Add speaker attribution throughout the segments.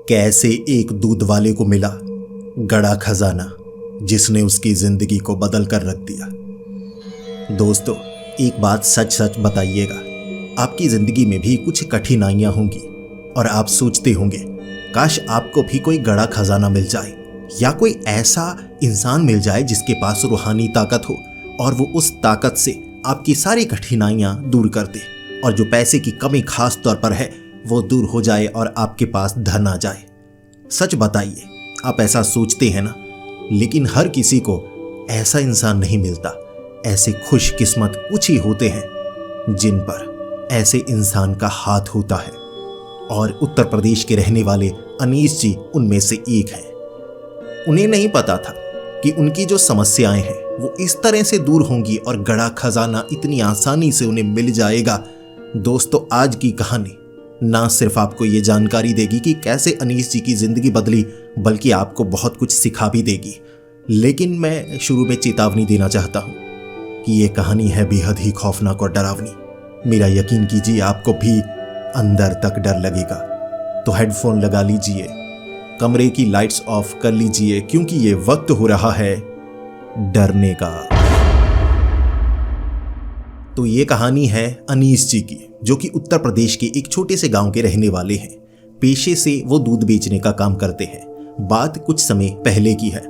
Speaker 1: कैसे एक दूध वाले को मिला गड़ा खजाना जिसने उसकी जिंदगी को बदल कर रख दिया। दोस्तों, एक बात सच सच बताइएगा, आपकी जिंदगी में भी कुछ कठिनाइयां होंगी और आप सोचते होंगे काश आपको भी कोई गड़ा खजाना मिल जाए या कोई ऐसा इंसान मिल जाए जिसके पास रूहानी ताकत हो और वो उस ताकत से आपकी सारी कठिनाइयां दूर कर दे और जो पैसे की कमी खास तौर पर है वो दूर हो जाए और आपके पास धन आ जाए। सच बताइए, आप ऐसा सोचते हैं ना? लेकिन हर किसी को ऐसा इंसान नहीं मिलता। ऐसे खुशकिस्मत कुछ ही होते हैं जिन पर ऐसे इंसान का हाथ होता है और उत्तर प्रदेश के रहने वाले अनीस जी उनमें से एक हैं। उन्हें नहीं पता था कि उनकी जो समस्याएं हैं वो इस तरह से दूर होंगी और गड़ा खजाना इतनी आसानी से उन्हें मिल जाएगा। दोस्तों, आज की कहानी ना सिर्फ आपको ये जानकारी देगी कि कैसे अनीस जी की जिंदगी बदली, बल्कि आपको बहुत कुछ सिखा भी देगी। लेकिन मैं शुरू में चेतावनी देना चाहता हूं कि ये कहानी है बेहद ही खौफनाक और डरावनी। मेरा यकीन कीजिए, आपको भी अंदर तक डर लगेगा। तो हेडफोन लगा लीजिए, कमरे की लाइट्स ऑफ कर लीजिए, क्योंकि ये वक्त हो रहा है डरने का। तो ये कहानी है अनीस जी की, जो कि उत्तर प्रदेश के एक छोटे से गांव के रहने वाले हैं। पेशे से वो दूध बेचने का काम करते हैं। बात कुछ समय पहले की है।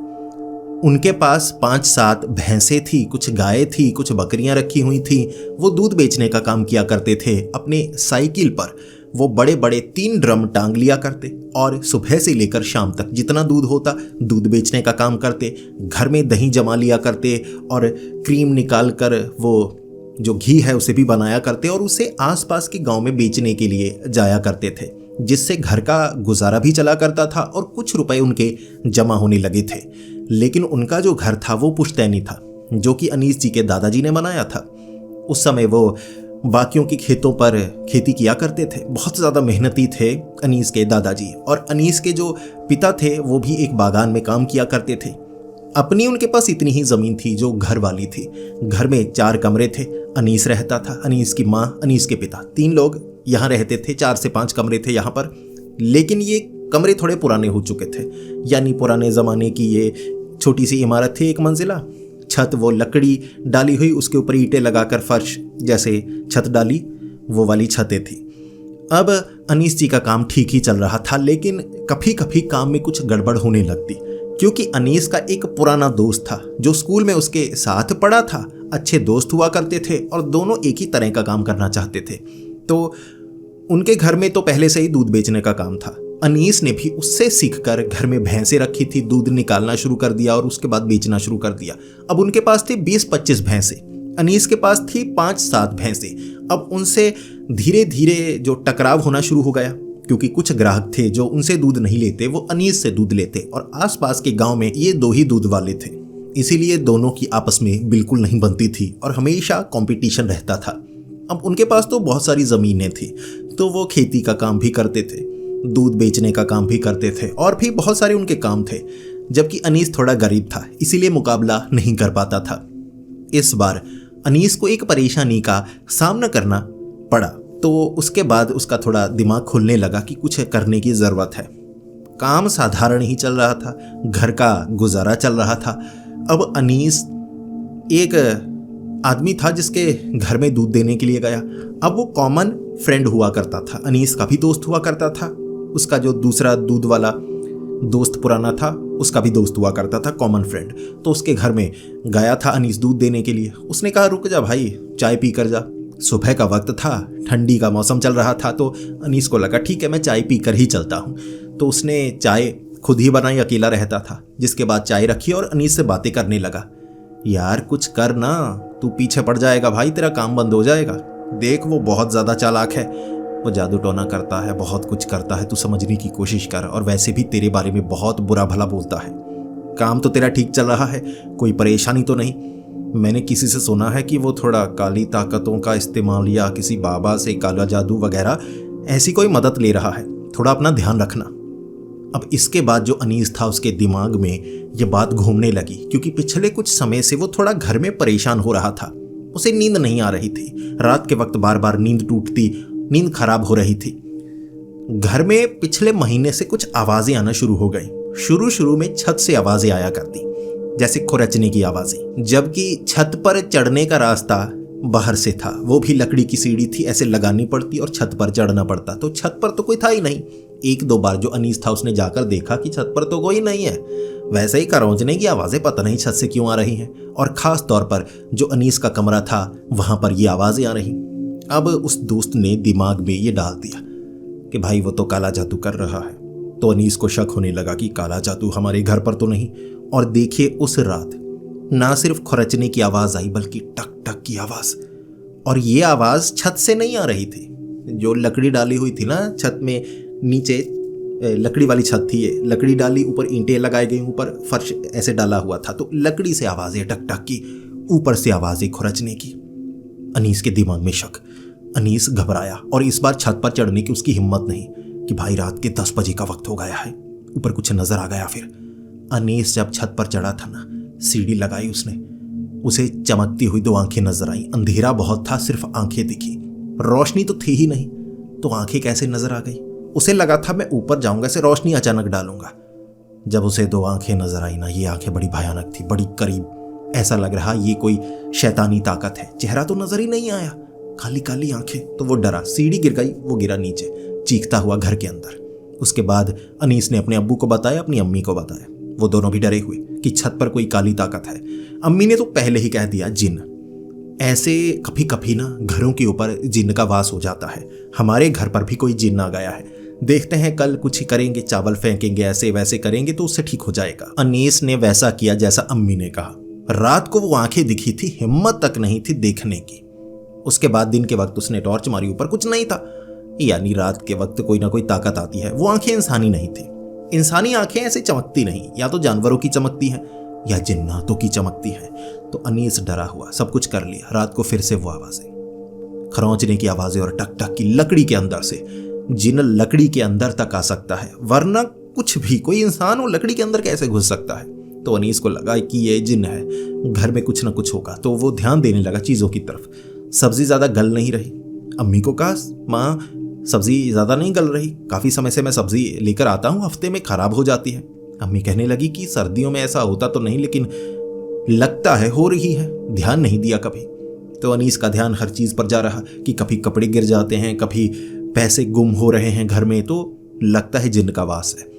Speaker 1: उनके पास 5-7 भैंसें थी, कुछ गायें थी, कुछ बकरियां रखी हुई थी। वो दूध बेचने का काम किया करते थे। अपने साइकिल पर वो बड़े बड़े 3 ड्रम टांग लिया करते और सुबह से लेकर शाम तक जितना दूध होता दूध बेचने का काम करते। घर में दही जमा लिया करते और क्रीम निकाल कर वो जो घी है उसे भी बनाया करते और उसे आसपास के गांव में बेचने के लिए जाया करते थे, जिससे घर का गुजारा भी चला करता था और कुछ रुपए उनके जमा होने लगे थे। लेकिन उनका जो घर था वो पुश्तैनी था, जो कि अनीस जी के दादाजी ने बनाया था। उस समय वो बाकियों के खेतों पर खेती किया करते थे। बहुत ज़्यादा मेहनती थे अनीस के दादाजी, और अनीस के जो पिता थे वो भी एक बागान में काम किया करते थे। अपनी उनके पास इतनी ही ज़मीन थी जो घर वाली थी। घर में 4 कमरे थे। अनीस रहता था, अनीस की माँ, अनीस के पिता, 3 लोग यहाँ रहते थे। 4 से 5 कमरे थे यहाँ पर। लेकिन ये कमरे थोड़े पुराने हो चुके थे, यानी पुराने ज़माने की ये छोटी सी इमारत थी, 1 मंजिला। छत वो लकड़ी डाली हुई, उसके ऊपर ईंटें लगाकर फर्श जैसे छत डाली, वो वाली छतें थी। अब अनीस जी का काम ठीक ही चल रहा था, लेकिन कभी कभी काम में कुछ गड़बड़ होने लगती, क्योंकि अनीस का एक पुराना दोस्त था जो स्कूल में उसके साथ पढ़ा था। अच्छे दोस्त हुआ करते थे और दोनों एक ही तरह का काम करना चाहते थे। तो उनके घर में तो पहले से ही दूध बेचने का काम था। अनीस ने भी उससे सीखकर घर में भैंसें रखी थी, दूध निकालना शुरू कर दिया और उसके बाद बेचना शुरू कर दिया। अब उनके पास थी 20-25 भैंसें, अनीस के पास थी 5-7 भैंसें। अब उनसे धीरे धीरे जो टकराव होना शुरू हो गया, क्योंकि कुछ ग्राहक थे जो उनसे दूध नहीं लेते, वो अनीस से दूध लेते, और आसपास के गांव में ये 2 ही दूध वाले थे। इसीलिए दोनों की आपस में बिल्कुल नहीं बनती थी और हमेशा कंपटीशन रहता था। अब उनके पास तो बहुत सारी ज़मीनें थी, तो वो खेती का काम भी करते थे, दूध बेचने का काम भी करते थे, और भी बहुत सारे उनके काम थे। जबकि अनीस थोड़ा गरीब था, इसीलिए मुकाबला नहीं कर पाता था। इस बार अनीस को एक परेशानी का सामना करना पड़ा, तो उसके बाद उसका थोड़ा दिमाग खुलने लगा कि कुछ करने की ज़रूरत है। काम साधारण ही चल रहा था, घर का गुजारा चल रहा था। अब अनीस एक आदमी था जिसके घर में दूध देने के लिए गया। अब वो कॉमन फ्रेंड हुआ करता था, अनीस का भी दोस्त हुआ करता था, उसका जो दूसरा दूध वाला दोस्त पुराना था उसका भी दोस्त हुआ करता था, कॉमन फ्रेंड। तो उसके घर में गया था अनीस दूध देने के लिए। उसने कहा, रुक जा भाई, चाय पी कर जा। सुबह का वक्त था, ठंडी का मौसम चल रहा था, तो अनीस को लगा ठीक है, मैं चाय पी कर ही चलता हूँ। तो उसने चाय खुद ही बनाई, अकेला रहता था। जिसके बाद चाय रखी और अनीस से बातें करने लगा। यार कुछ कर ना, तू पीछे पड़ जाएगा भाई, तेरा काम बंद हो जाएगा। देख वो बहुत ज़्यादा चालाक है, वो जादू टोना करता है, बहुत कुछ करता है, तू समझने की कोशिश कर। और वैसे भी तेरे बारे में बहुत बुरा भला बोलता है। काम तो तेरा ठीक चल रहा है, कोई परेशानी तो नहीं। मैंने किसी से सुना है कि वो थोड़ा काली ताकतों का इस्तेमाल या किसी बाबा से काला जादू वगैरह ऐसी कोई मदद ले रहा है, थोड़ा अपना ध्यान रखना। अब इसके बाद जो अनीस था उसके दिमाग में ये बात घूमने लगी, क्योंकि पिछले कुछ समय से वो थोड़ा घर में परेशान हो रहा था। उसे नींद नहीं आ रही थी, रात के वक्त बार बार नींद टूटती, नींद खराब हो रही थी। घर में पिछले महीने से कुछ आवाजें आना शुरू हो गई। शुरू शुरू में छत से आवाजें आया करती, जैसे खुरचने की आवाजें, जबकि छत पर चढ़ने का रास्ता बाहर से था। वो भी लकड़ी की सीढ़ी थी, ऐसे लगानी पड़ती और छत पर चढ़ना पड़ता। तो छत पर तो कोई था ही नहीं। एक दो बार जो अनीस था उसने जाकर देखा कि छत पर तो कोई नहीं है। वैसे ही खरोंचने की आवाजें पता नहीं छत से क्यों आ रही हैं, और खास तौर पर जो अनीस का कमरा था वहां पर ये आवाजें आ रही। अब उस दोस्त ने दिमाग में ये डाल दिया कि भाई वो तो काला जादू कर रहा है। तो अनीस को शक होने लगा कि काला जादू हमारे घर पर तो नहीं। और देखिए उस रात ना सिर्फ खुरचने की आवाज आई बल्कि टक टक की आवाज। और ये आवाज छत से नहीं आ रही थी। जो लकड़ी डाली हुई थी ना छत में, नीचे लकड़ी वाली छत थी, ये लकड़ी डाली, ऊपर ईंटें लगाई गई, ऊपर फर्श ऐसे डाला हुआ था, तो लकड़ी से आवाजें टक टक की, ऊपर से आवाजें खुरचने की। अनीस के दिमाग में शक। अनीस घबराया और इस बार छत पर चढ़ने की उसकी हिम्मत नहीं कि भाई रात के 10 बजे का वक्त हो गया है, ऊपर कुछ नजर आ गया। फिर अनीस जब छत पर चढ़ा था ना, सीढ़ी लगाई उसने, उसे चमकती हुई 2 आंखें नजर आई। अंधेरा बहुत था, सिर्फ आंखें दिखी, रोशनी तो थी ही नहीं, तो आंखें कैसे नजर आ गई। उसे लगा था मैं ऊपर जाऊंगा, ऐसे रोशनी अचानक डालूंगा। जब उसे 2 आंखें नजर आई ना, ये आंखें बड़ी भयानक थी, बड़ी करीब। ऐसा लग रहा ये कोई शैतानी ताकत है। चेहरा तो नजर ही नहीं आया, काली काली आंखें। तो वो डरा, सीढ़ी गिर गई, वो गिरा नीचे चीखता हुआ घर के अंदर। उसके बाद अनीस ने अपने अब्बू को बताया, अपनी अम्मी को बताया। वो दोनों भी डरे हुए कि छत पर कोई काली ताकत है। अम्मी ने तो पहले ही कह दिया जिन। ऐसे कभी कभी ना घरों के ऊपर जिन का वास हो जाता है। हमारे घर पर भी कोई जिन आ गया है, देखते हैं कल कुछ ही करेंगे, चावल फेंकेंगे, ऐसे वैसे करेंगे तो उससे ठीक हो जाएगा। अनीस ने वैसा किया जैसा अम्मी ने कहा। रात को वो आंखें दिखी थी, हिम्मत तक नहीं थी देखने की। उसके बाद दिन के वक्त उसने टॉर्च मारी, ऊपर कुछ नहीं था। यानी रात के वक्त कोई ना कोई ताकत आती है। वो आंखें इंसानी नहीं थी। इंसानी आंखें ऐसे चमकती नहीं, या तो जानवरों की चमकती हैं या जिन्नातों की चमकती है। तो अनीस डरा हुआ सब कुछ कर लिया। रात को फिर से वो आवाजें, खरोंचने की आवाजें और टक टक की, लकड़ी के अंदर से। जिन लकड़ी के अंदर तक आ सकता है, वरना कुछ भी, कोई इंसान वो लकड़ी के अंदर कैसे घुस सकता है। तो अनीस को लगा कि ये जिन है, घर में कुछ ना कुछ होगा। तो वो ध्यान देने लगा चीजों की तरफ। सब्जी ज्यादा गल नहीं रही। अम्मी को कहा, माँ सब्जी ज्यादा नहीं गल रही, काफी समय से मैं सब्जी लेकर आता हूँ, हफ्ते में खराब हो जाती है। अम्मी कहने लगी कि सर्दियों में ऐसा होता तो नहीं, लेकिन लगता है हो रही है, ध्यान नहीं दिया कभी। तो अनीस का ध्यान हर चीज पर जा रहा कि कभी कपड़े गिर जाते हैं, कभी पैसे गुम हो रहे हैं घर में, तो लगता है जिन्न का वास है।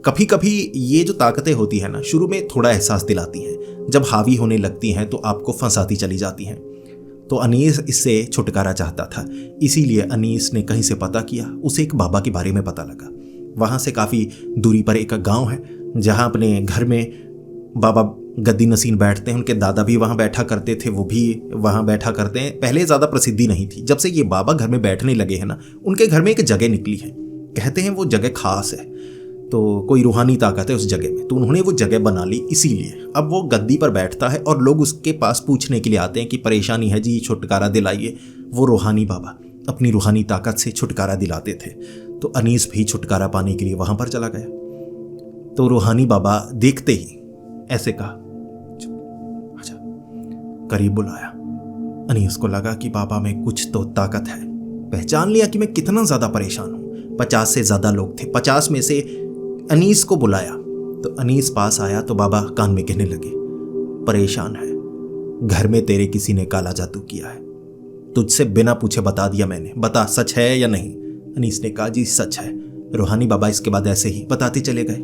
Speaker 1: कभी कभी ये जो ताकतें होती है ना, शुरू में थोड़ा एहसास दिलाती हैं, जब हावी होने लगती हैं तो आपको फंसाती चली जाती हैं। तो अनीस इससे छुटकारा चाहता था, इसीलिए अनीस ने कहीं से पता किया। उसे एक बाबा के बारे में पता लगा। वहाँ से काफ़ी दूरी पर एक गांव है जहाँ अपने घर में बाबा गद्दी नसीन बैठते हैं। उनके दादा भी वहाँ बैठा करते थे, वो भी वहाँ बैठा करते हैं। पहले ज़्यादा प्रसिद्धि नहीं थी, जब से ये बाबा घर में बैठने लगे हैं ना, उनके घर में एक जगह निकली है। कहते हैं वो जगह खास है, तो कोई रूहानी ताकत है उस जगह में, तो उन्होंने वो जगह बना ली। इसीलिए अब वो गद्दी पर बैठता है और लोग उसके पास पूछने के लिए आते हैं कि परेशानी है जी, छुटकारा दिलाइए। वो रूहानी बाबा अपनी रूहानी ताकत से छुटकारा दिलाते थे। तो अनीस भी छुटकारा पाने के लिए वहां पर चला गया। तो रूहानी बाबा देखते ही ऐसे कहा, अच्छा, करीब बुलाया। अनीस को लगा कि बाबा में कुछ तो ताकत है। पहचान लिया कि मैं कितना ज्यादा परेशान हूं। 50 से ज्यादा लोग थे, 50 में से अनीस को बुलाया। तो अनीस पास आया तो बाबा कान में कहने लगे, परेशान है, घर में तेरे किसी ने काला जादू किया है, तुझसे बिना पूछे बता दिया मैंने, बता सच है या नहीं। अनीस ने कहा, जी सच है। रूहानी बाबा इसके बाद ऐसे ही बताते चले गए।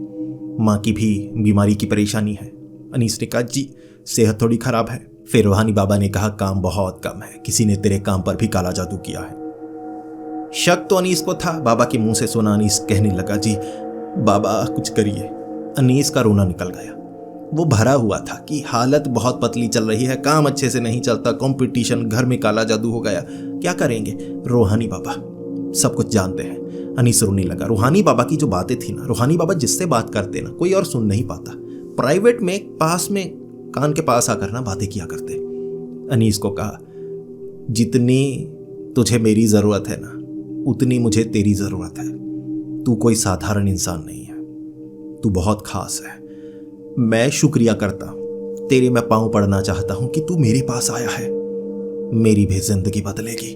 Speaker 1: माँ की भी बीमारी की परेशानी है। अनीस ने कहा, जी सेहत थोड़ी खराब है। फिर रूहानी बाबा ने कहा, काम बहुत कम है, किसी ने तेरे काम पर भी काला जादू किया है। शक तो अनीस को था, बाबा के मुंह से सुना। अनीस कहने लगा, जी बाबा कुछ करिए। अनीस का रोना निकल गया। वो भरा हुआ था कि हालत बहुत पतली चल रही है, काम अच्छे से नहीं चलता, कंपटीशन, घर में काला जादू हो गया, क्या करेंगे। रूहानी बाबा सब कुछ जानते हैं। अनीस रोने लगा। रूहानी बाबा की जो बातें थी ना, रूहानी बाबा जिससे बात करते ना, कोई और सुन नहीं पाता। प्राइवेट में पास में कान के पास आकर ना बातें किया करते। अनीस को कहा, जितनी तुझे मेरी जरूरत है ना, उतनी मुझे तेरी जरूरत है। तू कोई साधारण इंसान नहीं है, तू बहुत खास है। मैं शुक्रिया करता हूं, तेरे मैं पांव पड़ना चाहता हूं कि तू मेरे पास आया है, मेरी भी जिंदगी बदलेगी।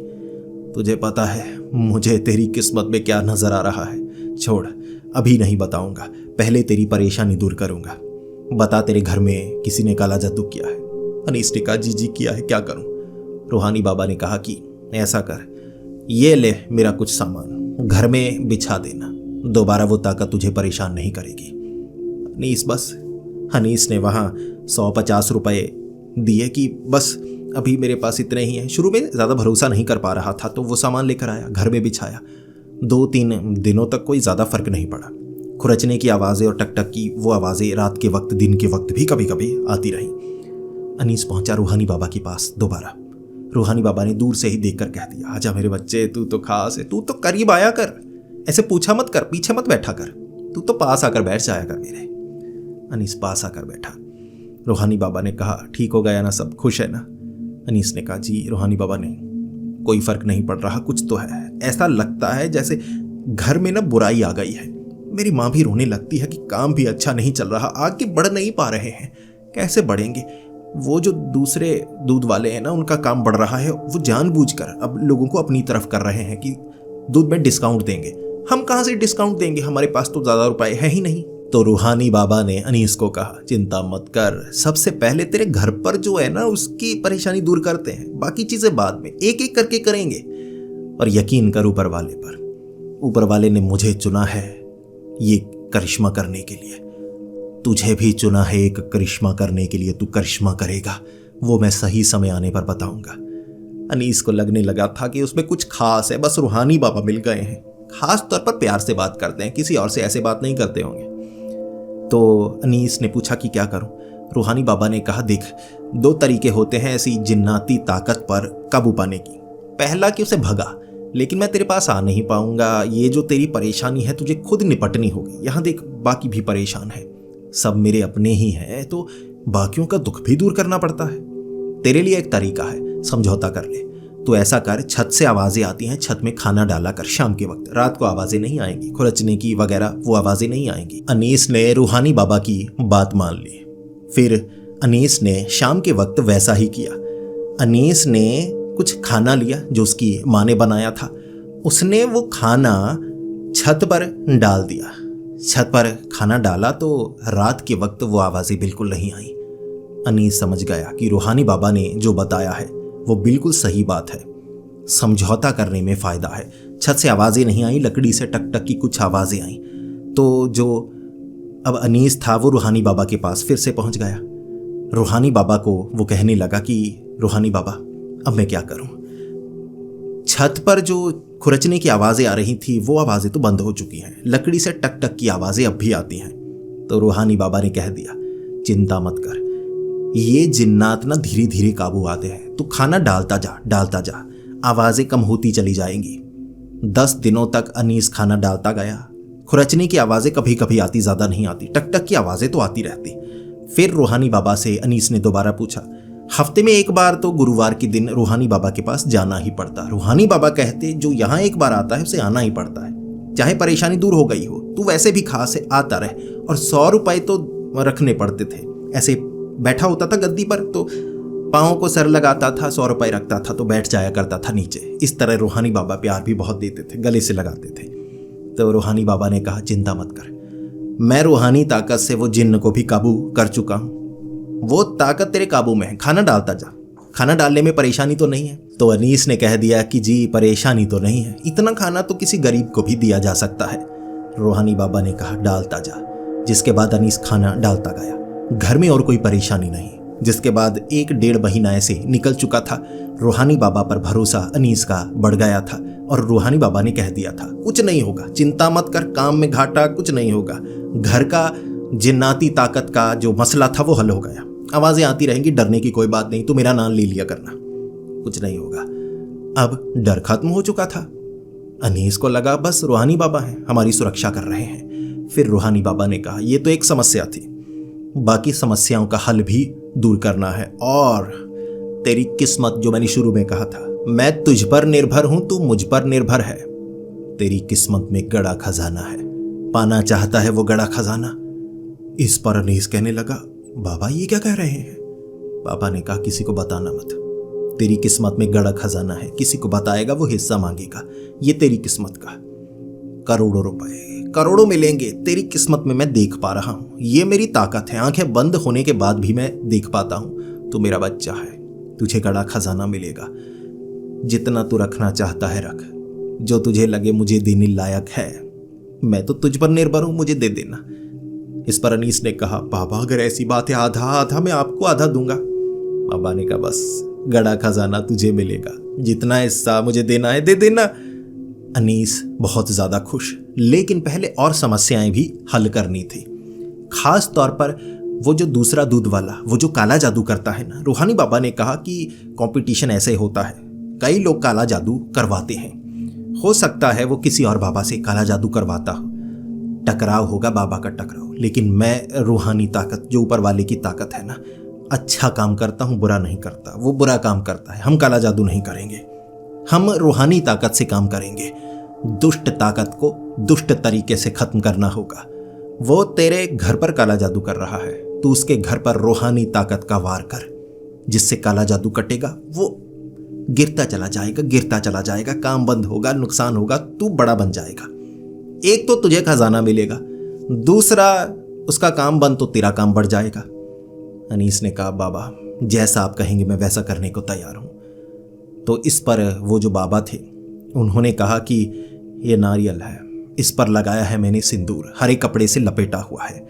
Speaker 1: तुझे पता है मुझे तेरी किस्मत में क्या नजर आ रहा है? छोड़, अभी नहीं बताऊंगा, पहले तेरी परेशानी दूर करूंगा। बता, तेरे घर में किसी ने काला जादू किया है? अनीस ने कहा, जी जी किया है, क्या करूं? रूहानी बाबा ने कहा कि ऐसा कर, ये ले मेरा कुछ सामान, घर में बिछा देना, दोबारा वो ताकत तुझे परेशान नहीं करेगी। अनीस बस, अनीस ने वहाँ 150 रुपये दिए कि बस अभी मेरे पास इतने ही हैं। शुरू में ज़्यादा भरोसा नहीं कर पा रहा था तो वो सामान लेकर आया, घर में बिछाया। 2-3 दिनों तक कोई ज़्यादा फर्क नहीं पड़ा। खुरचने की आवाज़ें और टक-टक की वो आवाज़ें रात के वक्त, दिन के वक्त भी कभी कभी आती रहीं। अनीस पहुंचा रूहानी बाबा के पास दोबारा। रूहानी बाबा ने दूर से ही देखकर कह दिया, आजा मेरे बच्चे, तू तो खास है, तू तो करीब आया कर, ऐसे पूछा मत कर, पीछे मत बैठा कर, तू तो पास आकर बैठ जाया कर मेरे। अनीस पास आकर बैठा। रूहानी बाबा ने कहा, ठीक हो गया ना सब, खुश है ना? अनीस ने कहा, जी रूहानी बाबा, नहीं कोई फर्क नहीं पड़ रहा, कुछ तो है। ऐसा लगता है जैसे घर में ना बुराई आ गई है। मेरी माँ भी रोने लगती है कि काम भी अच्छा नहीं चल रहा, आगे बढ़ नहीं पा रहे हैं। कैसे बढ़ेंगे? वो जो दूसरे दूध वाले हैं ना, उनका काम बढ़ रहा है, वो जानबूझकर अब लोगों को अपनी तरफ कर रहे हैं कि दूध में डिस्काउंट देंगे। हम कहाँ से डिस्काउंट देंगे, हमारे पास तो ज़्यादा रुपए है ही नहीं। तो रूहानी बाबा ने अनीस को कहा, चिंता मत कर, सबसे पहले तेरे घर पर जो है ना उसकी परेशानी दूर करते हैं, बाकी चीज़ें बाद में एक एक करके करेंगे। और यकीन कर ऊपर वाले पर, ऊपर वाले ने मुझे चुना है ये करिश्मा करने के लिए। तुझे भी चुना है एक करिश्मा करने के लिए, तू करिश्मा करेगा, वो मैं सही समय आने पर बताऊंगा। अनीस को लगने लगा था कि उसमें कुछ खास है, बस रूहानी बाबा मिल गए हैं। खास तौर पर प्यार से बात करते हैं, किसी और से ऐसे बात नहीं करते होंगे। तो अनीस ने पूछा कि क्या करूं? रूहानी बाबा ने कहा, देख 2 तरीके होते हैं ऐसी जिन्नाती ताकत पर काबू पाने की। पहला कि उसे भगा, लेकिन मैं तेरे पास आ नहीं पाऊंगा, ये जो तेरी परेशानी है तुझे खुद निपटनी होगी। यहाँ देख, बाकी भी परेशान है, सब मेरे अपने ही हैं, तो बाकियों का दुख भी दूर करना पड़ता है। तेरे लिए एक तरीका है, समझौता कर ले। तो ऐसा कर, छत से आवाजें आती हैं, छत में खाना डाला कर शाम के वक्त, रात को आवाजें नहीं आएंगी, खुरचने की वगैरह वो आवाजें नहीं आएंगी। अनीस ने रूहानी बाबा की बात मान ली। फिर अनीस ने शाम के वक्त वैसा ही किया। अनीस ने कुछ खाना लिया जो उसकी माँ ने बनाया था, उसने वो खाना छत पर डाल दिया। छत पर खाना डाला तो रात के वक्त वो आवाजें बिल्कुल नहीं आई। अनीस समझ गया कि रूहानी बाबा ने जो बताया है वो बिल्कुल सही बात है, समझौता करने में फ़ायदा है। छत से आवाज़ें नहीं आई, लकड़ी से टक टक की कुछ आवाज़ें आई। तो जो अब अनीस था वो रूहानी बाबा के पास फिर से पहुंच गया। रूहानी बाबा को वो कहने लगा कि रूहानी बाबा, अब मैं क्या करूं? छत पर जो खुरचने की आवाज़ें आ रही थी वो आवाज़ें तो बंद हो चुकी हैं, लकड़ी से टक टक की आवाज़ें अब भी आती हैं। तो रूहानी बाबा ने कह दिया, चिंता मत कर, ये जिन्नात ना धीरे धीरे काबू आते हैं, तू खाना डालता जा, आवाजें कम होती चली जाएंगी। 10 दिनों तक अनीस खाना डालता गया। खुरचने की आवाजें कभी कभी आती, ज्यादा नहीं आती, टक टक की आवाजें तो आती रहती। फिर रूहानी बाबा से अनीस ने दोबारा पूछा। हफ्ते में एक बार तो गुरुवार के दिन रूहानी बाबा के पास जाना ही पड़ता। रूहानी बाबा कहते, जो यहाँ एक बार आता है उसे आना ही पड़ता है, चाहे परेशानी दूर हो गई हो, तू वैसे भी खास है, आता रहे। और 100 रुपए तो रखने पड़ते थे। ऐसे बैठा होता था गद्दी पर तो पाँव को सर लगाता था, 100 रुपए रखता था तो बैठ जाया करता था नीचे। इस तरह रूहानी बाबा प्यार भी बहुत देते थे, गले से लगाते थे। तो रूहानी बाबा ने कहा, चिंता मत कर, मैं रूहानी ताकत से वो जिन्न को भी काबू कर चुका हूँ, वो ताकत तेरे काबू में है, खाना डालता जा, खाना डालने में परेशानी तो नहीं है। तो अनीस ने कह दिया कि जी परेशानी तो नहीं है, इतना खाना तो किसी गरीब को भी दिया जा सकता है। रूहानी बाबा ने कहा, डालता जा। जिसके बाद अनीस खाना डालता गया, घर में और कोई परेशानी नहीं। जिसके बाद 1-1.5 महीना ऐसे निकल चुका था। रूहानी बाबा पर भरोसा अनीस का बढ़ गया था और रूहानी बाबा ने कह दिया था, कुछ नहीं होगा, चिंता मत कर, काम में घाटा कुछ नहीं होगा। घर का जिन्नाती ताकत का जो मसला था वो हल हो गया, आवाजें आती रहेंगी, डरने की कोई बात नहीं, तू मेरा नाम ले लिया करना, कुछ नहीं होगा। अब डर खत्म हो चुका था। अनीस को लगा बस रूहानी बाबा हैं, हमारी सुरक्षा कर रहे हैं। फिर रूहानी बाबा ने कहा, ये तो एक समस्या थी, बाकी समस्याओं का हल भी दूर करना है। और तेरी किस्मत, जो मैंने शुरू में कहा था, मैं तुझ पर निर्भर हूं, तू मुझ पर निर्भर है। तेरी किस्मत में गड़ा खजाना है, पाना चाहता है वो गड़ा खजाना। इस पर अनीस कहने लगा, बाबा ये क्या कह रहे हैं? बाबा ने कहा, किसी को बताना मत, तेरी किस्मत में गड़ा खजाना है, किसी को बताएगा वो हिस्सा मांगेगा, ये तेरी किस्मत का। करोड़ों रुपए करोड़ों मिलेंगे तेरी किस्मत में, मैं देख पा रहा हूं, ये मेरी ताकत है, आंखें बंद होने के बाद भी मैं देख पाता हूं। तू मेरा बच्चा है, तुझे गड़ा खजाना मिलेगा, जितना तू रखना चाहता है रख, जो तुझे लगे मुझे देने लायक है, मैं तो तुझ पर निर्भर हूं, मुझे दे देना। इस पर अनीस ने कहा, बाबा अगर ऐसी बात है आधा आधा मैं आपको आधा दूंगा। बाबा ने कहा, बस गड़ा खजाना तुझे मिलेगा, जितना हिस्सा मुझे देना है दे देना। अनीस बहुत ज्यादा खुश, लेकिन पहले और समस्याएं भी हल करनी थी। खास तौर पर वो जो दूसरा दूध वाला, वो जो काला जादू करता है ना, रूहानी बाबा ने कहा कि कंपटीशन ऐसे होता है, कई लोग काला जादू करवाते हैं, हो सकता है वो किसी और बाबा से काला जादू करवाता हो, टकराव होगा बाबा का टकराव, लेकिन मैं रूहानी ताकत, जो ऊपर वाले की ताकत है ना, अच्छा काम करता हूं, बुरा नहीं करता, वो बुरा काम करता है, हम काला जादू नहीं करेंगे, हम रूहानी ताकत से काम करेंगे। दुष्ट ताकत को दुष्ट तरीके से खत्म करना होगा। वो तेरे घर पर काला जादू कर रहा है, तू उसके घर पर रूहानी ताकत का वार कर, जिससे काला जादू कटेगा, वो गिरता चला जाएगा, गिरता चला जाएगा, काम बंद होगा, नुकसान होगा, तू बड़ा बन जाएगा। एक तो तुझे खजाना मिलेगा, दूसरा उसका काम बंद तो तेरा काम बढ़ जाएगा। अनीस ने कहा, बाबा जैसा आप कहेंगे मैं वैसा करने को तैयार हूं। तो इस पर वो जो बाबा थे उन्होंने कहा कि ये नारियल है, इस पर लगाया है मैंने सिंदूर, हरे कपड़े से लपेटा हुआ है,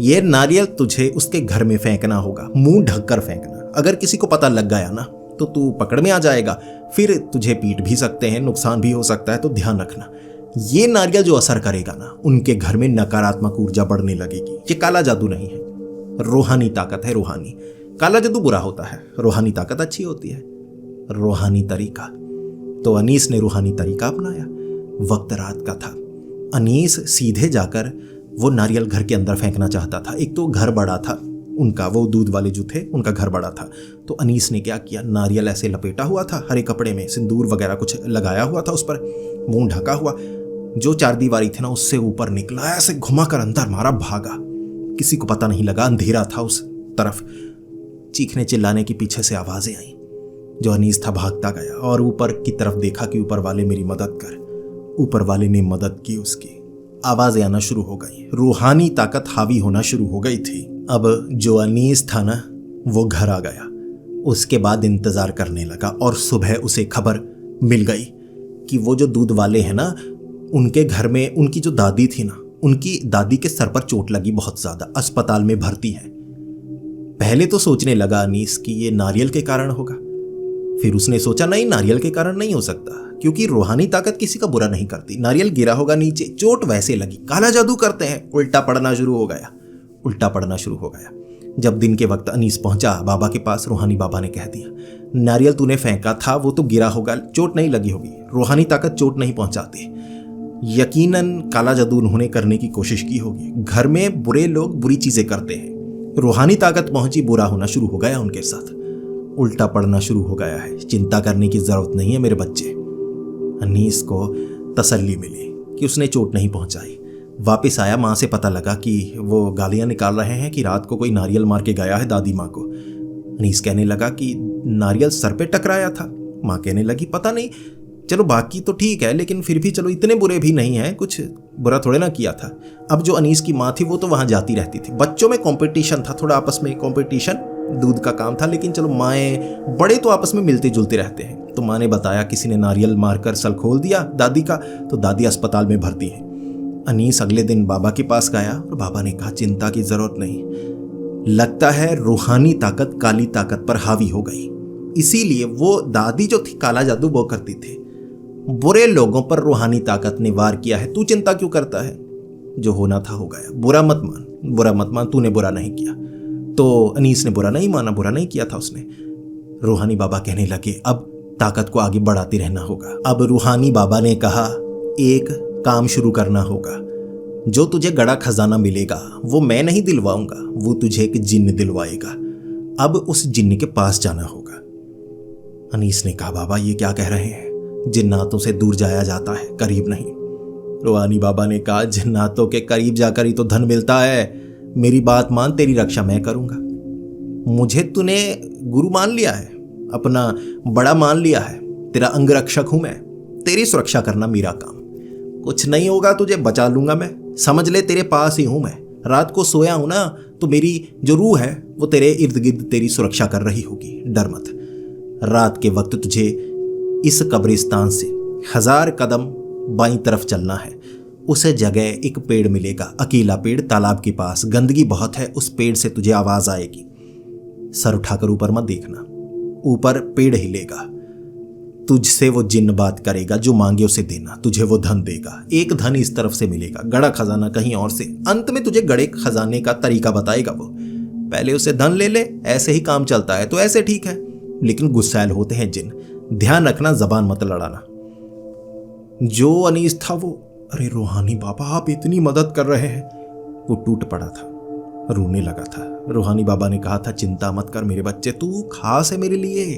Speaker 1: ये नारियल तुझे उसके घर में फेंकना होगा, मुंह ढककर फेंकना। अगर किसी को पता लग गया ना तो तू पकड़ में आ जाएगा, फिर तुझे पीट भी सकते हैं, नुकसान भी हो सकता है, तो ध्यान रखना। ये नारियल जो असर करेगा ना, उनके घर में नकारात्मक ऊर्जा बढ़ने लगेगी। ये काला जादू नहीं है, रूहानी ताकत है, रूहानी। काला जादू बुरा होता है, रूहानी ताकत अच्छी होती है, रूहानी तरीका। तो अनीस ने रूहानी तरीका अपनाया। वक्त रात का था, अनीस सीधे जाकर वो नारियल घर के अंदर फेंकना चाहता था। एक तो घर बड़ा था उनका, वो दूध वाले जो थे उनका घर बड़ा था। तो अनीस ने क्या किया, नारियल ऐसे लपेटा हुआ था हरे कपड़े में, सिंदूर वगैरह कुछ लगाया हुआ था उस पर, मुंह ढका हुआ, जो चारदीवारी थी ना उससे ऊपर निकला, ऐसे घुमाकर अंदर मारा, भागा, किसी को पता नहीं लगा, अंधेरा था उस तरफ। चीखने चिल्लाने की पीछे से आवाजें आई। जो अनीस था भागता गया और ऊपर की तरफ देखा कि ऊपर वाले मेरी मदद कर। ऊपर वाले ने मदद की, उसकी आवाजें आना शुरू हो गई, रूहानी ताकत हावी होना शुरू हो गई थी। अब जो अनीस था ना वो घर आ गया, उसके बाद इंतजार करने लगा और सुबह उसे खबर मिल गई कि वो जो दूध वाले हैं ना, उनके घर में उनकी जो दादी थी ना, उनकी दादी के सर पर चोट लगी बहुत ज्यादा, अस्पताल में भर्ती है। पहले तो सोचने लगा अनीस कि ये नारियल के कारण होगा, फिर उसने सोचा नहीं, नारियल के कारण नहीं हो सकता, क्योंकि रूहानी ताकत किसी का बुरा नहीं करती। नारियल गिरा होगा नीचे, चोट वैसे लगी, काला जादू करते हैं। उल्टा पड़ना शुरू हो गया, उल्टा पड़ना शुरू हो गया। जब दिन के वक्त अनीस पहुंचा बाबा के पास, रूहानी बाबा ने कह दिया, नारियल तूने फेंका था वो तो गिरा होगा, चोट नहीं लगी होगी, रूहानी ताकत चोट नहीं पहुंचाती, यकीनन काला जादू उन्होंने करने की कोशिश की होगी। घर में बुरे लोग बुरी चीजें करते हैं, रूहानी ताकत पहुंची, बुरा होना शुरू हो गया उनके साथ, उल्टा पड़ना शुरू हो गया है। चिंता करने की जरूरत नहीं है मेरे बच्चे। अनीस को तसल्ली मिली कि उसने चोट नहीं पहुंचाई। वापस आया, माँ से पता लगा कि वो गालियां निकाल रहे हैं कि रात को कोई नारियल मार के गया है दादी माँ को। अनीस कहने लगा कि नारियल सर पे टकराया था। माँ कहने लगी पता नहीं, चलो बाकी तो ठीक है, लेकिन फिर भी चलो इतने बुरे भी नहीं हैं, कुछ बुरा थोड़े ना किया था। अब जो अनीस की माँ थी वो तो वहां जाती रहती थी, बच्चों में कंपटीशन था, थोड़ा आपस में कंपटीशन, दूध का काम था, लेकिन चलो माएँ बड़े तो आपस में मिलते जुलते रहते हैं। तो माँ ने बताया किसी ने नारियल मारकर सर खोल दिया दादी का, तो दादी अस्पताल में भर्ती है। अनीस अगले दिन बाबा के पास गया और बाबा ने कहा चिंता की जरूरत नहीं, लगता है रूहानी ताकत काली ताकत पर हावी हो गई, इसीलिए वो दादी जो थी काला जादू वो करती थी, बुरे लोगों पर रूहानी ताकत ने वार किया है, तू चिंता क्यों करता है, जो होना था हो गया, बुरा मत मान, बुरा मत मान, तूने बुरा नहीं किया। तो अनीस ने बुरा नहीं माना, बुरा नहीं किया था उसने। रूहानी बाबा कहने लगे अब ताकत को आगे बढ़ाते रहना होगा। अब रूहानी बाबा ने कहा एक काम शुरू करना होगा, जो तुझे गड़ा खजाना मिलेगा वो मैं नहीं दिलवाऊंगा, वो तुझे एक जिन्न दिलवाएगा, अब उस जिन्न के पास जाना होगा। अनीस ने कहा बाबा ये क्या कह रहे हैं, जिन्नातों से दूर जाया जाता है, करीब नहीं। रूहानी बाबा ने कहा जिन्नातों के करीब जाकर ही तो धन मिलता है, मेरी बात मान, तेरी रक्षा मैं करूंगा। मुझे तूने गुरु मान लिया है, अपना बड़ा मान लिया है। तेरा अंगरक्षक हूं मैं, तेरी सुरक्षा करना मेरा काम। कुछ नहीं होगा तुझे बचा लूंगा मैं, समझ ले तेरे पास ही हूं मैं। रात को सोया हूं ना तो मेरी जो रूह है वो तेरे इर्द गिर्द तेरी सुरक्षा कर रही होगी, डर मत। रात के वक्त तुझे इस कब्रिस्तान से 1000 कदम बाईं तरफ चलना है। उस जगह एक पेड़ मिलेगा, अकेला पेड़, तालाब के पास। गंदगी बहुत है, उस पेड़ से तुझे आवाज आएगी। सर उठाकर ऊपर मत देखना, ऊपर पेड़ हिलेगा। तुझसे वो जिन्न बात करेगा, जो मांगे उसे देना, तुझे वो धन देगा। एक धन इस तरफ से मिलेगा, गड़ा खजाना कहीं और से। अंत में तुझे गड़े खजाने का तरीका बताएगा वो। पहले उसे धन ले ले, ऐसे ही काम चलता है तो ऐसे ठीक है, लेकिन गुस्सैल होते हैं जिन्न। ध्यान रखना, जबान मत लड़ाना। जो अनीस था वो, अरे रूहानी बाबा आप इतनी मदद कर रहे हैं, वो टूट पड़ा था, रोने लगा था। रूहानी बाबा ने कहा था चिंता मत कर मेरे बच्चे, तू खास है मेरे लिए,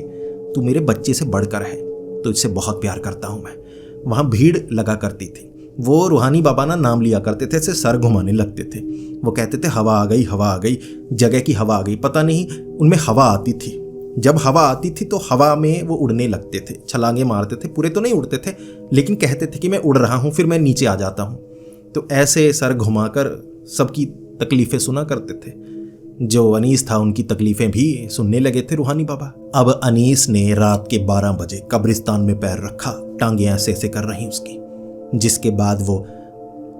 Speaker 1: तू मेरे बच्चे से बढ़कर है, तुझसे बहुत प्यार करता हूं मैं। वहां भीड़ लगा करती थी, वो रूहानी बाबा ना नाम लिया करते थे, ऐसे सर घुमाने लगते थे। वो कहते थे हवा आ गई, हवा आ गई, जगह की हवा आ गई। पता नहीं उनमें हवा आती थी, जब हवा आती थी तो हवा में वो उड़ने लगते थे, छलांगे मारते थे। पूरे तो नहीं उड़ते थे, लेकिन कहते थे कि मैं उड़ रहा हूं, फिर मैं नीचे आ जाता हूं। तो ऐसे सर घुमाकर सबकी तकलीफें सुना करते थे। जो अनीस था उनकी तकलीफें भी सुनने लगे थे रूहानी बाबा। अब अनीस ने रात के 12 बजे कब्रिस्तान में पैर रखा, टांगे ऐसे ऐसे कर रही उसकी, जिसके बाद वो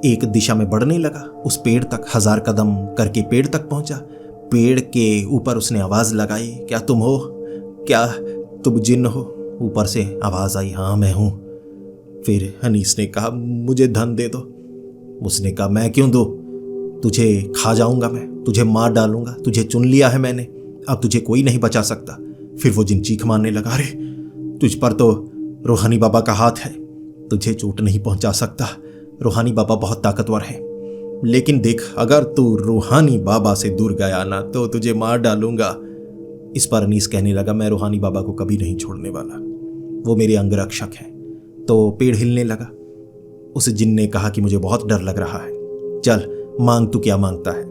Speaker 1: एक दिशा में बढ़ने लगा, उस पेड़ तक। 1000 कदम करके पेड़ तक पहुंचा। पेड़ के ऊपर उसने आवाज लगाई, क्या तुम हो, क्या तुम जिन्न हो? ऊपर से आवाज आई, हाँ मैं हूं। फिर अनीस ने कहा मुझे धन दे दो। उसने कहा मैं क्यों दूं, तुझे खा जाऊंगा मैं, तुझे मार डालूंगा, तुझे चुन लिया है मैंने, अब तुझे कोई नहीं बचा सकता। फिर वो जिन चीख मारने लगा, अरे तुझ पर तो रूहानी बाबा का हाथ है, तुझे चोट नहीं पहुंचा सकता, रूहानी बाबा बहुत ताकतवर है। लेकिन देख, अगर तू रूहानी बाबा से दूर गया ना तो तुझे मार डालूंगा। इस पर अनीस कहने लगा मैं रूहानी बाबा को कभी नहीं छोड़ने वाला, वो मेरे अंगरक्षक हैं। तो पेड़ हिलने लगा। उस जिन ने कहा कि मुझे बहुत डर लग रहा है, चल मांग, तू क्या मांगता है?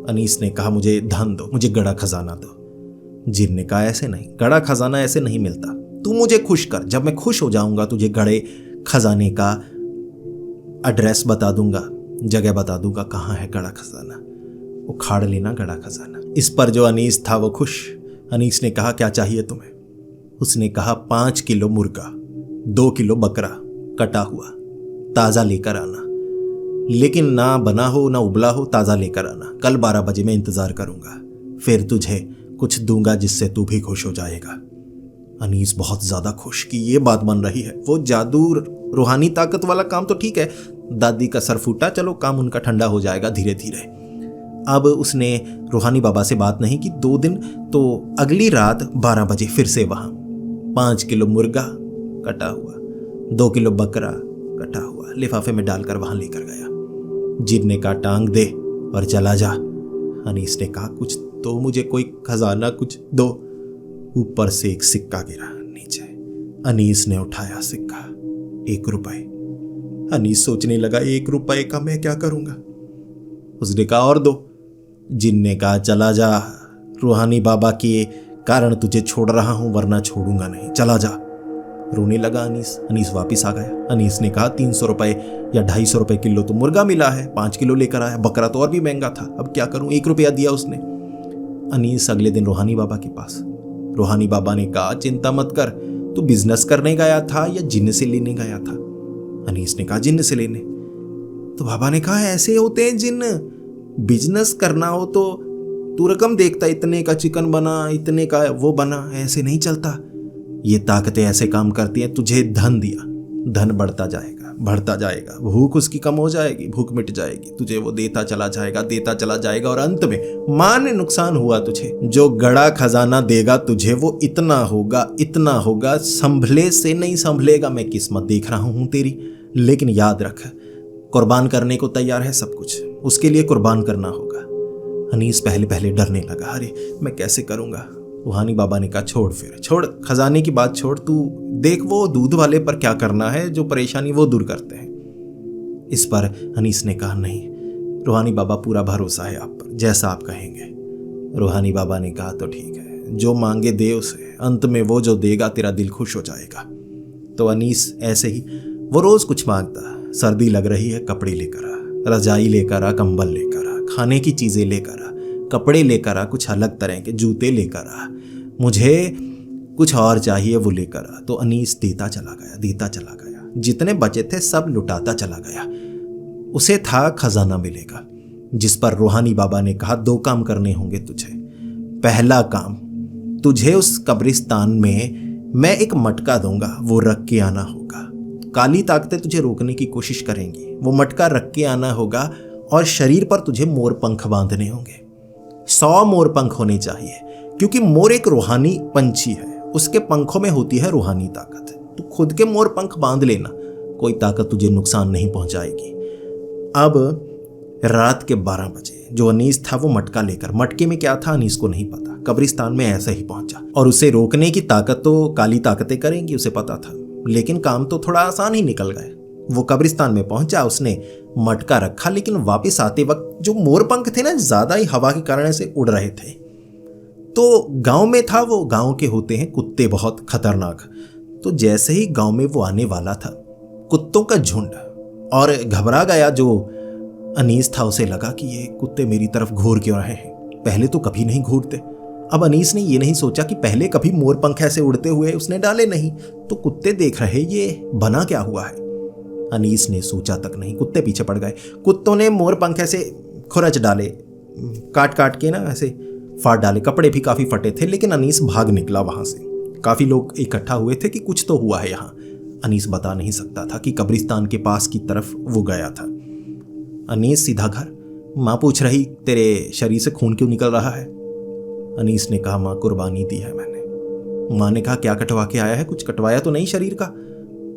Speaker 1: अनीस ने कहा मुझे धन दो, मुझे गड़ा खजाना दो। जिन ने कहा ऐसे नहीं, गड़ा खजाना ऐसे नहीं मिलता, तू मुझे खुश कर, जब मैं खुश हो जाऊंगा तुझे गड़े खजाने का एड्रेस बता दूंगा, जगह बता दूंगा कहाँ है गड़ा खजाना, वो खाड़ लेना गड़ा खजाना। इस पर जो अनीस था वो खुश। अनीस ने कहा क्या चाहिए तुम्हें? उसने कहा 5 किलो मुर्गा, 2 किलो बकरा कटा हुआ, ताज़ा लेकर आना, लेकिन ना बना हो ना उबला हो, ताज़ा लेकर आना। कल 12 बजे मैं इंतज़ार करूंगा, फिर तुझे कुछ दूंगा जिससे तू भी खुश हो जाएगा। अनीस बहुत ज़्यादा खुश कि ये बात बन रही है। वो जादू रूहानी ताकत वाला काम तो ठीक है, दादी का सर फूटा, चलो काम उनका ठंडा हो जाएगा धीरे धीरे। अब उसने रूहानी बाबा से बात नहीं की 2 दिन। तो अगली रात 12 बजे फिर से वहाँ 5 किलो मुर्गा कटा हुआ, 2 किलो बकरा कटा हुआ लिफाफे में डालकर वहाँ लेकर गया। जिन ने कहा टांग दे और चला जा। अनीस ने कहा कुछ तो मुझे, कोई खजाना कुछ दो। ऊपर से एक सिक्का गिरा नीचे। अनीस ने उठाया सिक्का, 1 रुपए। अनीस सोचने लगा 1 रुपए का मैं क्या करूंगा? उसने कहा और दो। जिन ने कहा चला जा, रूहानी बाबा के कारण तुझे छोड़ रहा हूं, वरना छोड़ूंगा नहीं, चला जा। रोने लगा अनीस। अनीस वापिस आ गया। अनीस ने कहा 300 रुपए या 250 रुपए किलो तो मुर्गा मिला है, 5 किलो लेकर आया, बकरा तो और भी महंगा था, अब क्या करूं? 1 रुपया दिया उसने। अनीस अगले दिन रूहानी बाबा के पास। रूहानी बाबा ने कहा चिंता मत कर, तू बिजनेस करने गया था या जिन्न से लेने गया था? अनीस ने कहा जिन्न से लेने। तो बाबा ने कहा ऐसे होते हैं जिन्न, बिजनेस करना हो तो तू रकम देखता, इतने का चिकन बना, इतने का वो बना, ऐसे नहीं चलता। ये ताकतें ऐसे काम करती हैं। तुझे धन दिया, धन बढ़ता जाएगा, बढ़ता जाएगा, भूख उसकी कम हो जाएगी, भूख मिट जाएगी, तुझे वो देता चला जाएगा, देता चला जाएगा, और अंत में मान नुकसान हुआ तुझे। जो गड़ा खजाना देगा तुझे वो इतना होगा, इतना होगा, संभले से नहीं संभलेगा। मैं किस्मत देख रहा हूं तेरी, लेकिन याद रख कुर्बान करने को तैयार है सब कुछ, उसके लिए कुर्बान करना होगा। अनीस पहले पहले डरने लगा, अरे मैं कैसे करूंगा? रूहानी बाबा ने कहा छोड़, फिर छोड़, खजाने की बात छोड़, तू देख वो दूध वाले पर क्या करना है, जो परेशानी वो दूर करते हैं। इस पर अनीस ने कहा नहीं, रूहानी बाबा पूरा भरोसा है आप पर, जैसा आप कहेंगे। रूहानी बाबा ने कहा तो ठीक है, जो मांगे दे उसे, अंत में वो जो देगा तेरा दिल खुश हो जाएगा। तो अनीस ऐसे ही वो रोज़ कुछ मांगता, सर्दी लग रही है कपड़े लेकर आ, रजाई लेकर आ, कंबल लेकर आ, खाने की चीज़ें लेकर आ, कपड़े लेकर आ, कुछ अलग तरह के जूते लेकर आ, मुझे कुछ और चाहिए वो लेकर आ। तो अनीस देता चला गया, जितने बचे थे सब लुटाता चला गया। उसे था खजाना मिलेगा, जिस पर रूहानी बाबा ने कहा 2 काम करने होंगे तुझे। पहला काम, तुझे उस कब्रिस्तान में मैं एक मटका दूंगा, वो रख के आना होगा। काली ताकतें तुझे रोकने की कोशिश करेंगी, वो मटका रख के आना होगा और शरीर पर तुझे मोर पंख बांधने होंगे। 100 मोर पंख होने चाहिए, क्योंकि मोर एक रूहानी पंछी है, उसके पंखों में होती है रूहानी ताकत। तू खुद के मोर पंख बांध लेना, कोई ताकत तुझे नुकसान नहीं पहुंचाएगी। अब रात के 12 बजे जो अनीस था वो मटका लेकर, मटके में क्या था अनीस को नहीं पता, कब्रिस्तान में ऐसे ही पहुंचा। और उसे रोकने की ताकत तो काली ताकतें करेंगी, उसे पता था, लेकिन काम तो थोड़ा आसान ही निकल गया। वो कब्रिस्तान में पहुंचा, उसने मटका रखा, लेकिन वापस आते वक्त जो मोर पंख थे ना, ज्यादा ही हवा के कारण से उड़ रहे थे। तो गांव में था वो, गांव के होते हैं कुत्ते बहुत खतरनाक। तो जैसे ही गांव में वो आने वाला था, कुत्तों का झुंड, और घबरा गया जो अनीस था। उसे लगा कि ये कुत्ते मेरी तरफ घूर क्यों रहे हैं, पहले तो कभी नहीं घूरते। अब अनीस ने ये नहीं सोचा कि पहले कभी मोर पंख ऐसे उड़ते हुए उसने डाले नहीं, तो कुत्ते देख रहे ये बना क्या हुआ है। अनीस ने सोचा तक नहीं, कुत्ते पीछे पड़ गए। कुत्तों ने मोर पंख ऐसे खुरच डाले, काट काट के ना ऐसे फाड़ डाले। कपड़े भी काफी फटे थे, लेकिन अनीस भाग निकला वहां से। काफी लोग इकट्ठा हुए थे कि कुछ तो हुआ है यहाँ। अनीस बता नहीं सकता था कि कब्रिस्तान के पास की तरफ वो गया था। अनीस सीधा घर। माँ पूछ रही, तेरे शरीर से खून क्यों निकल रहा है? अनीस ने कहा, माँ कुर्बानी दी है मैंने। माँ ने कहा, क्या कटवा के आया है? कुछ कटवाया तो नहीं शरीर का?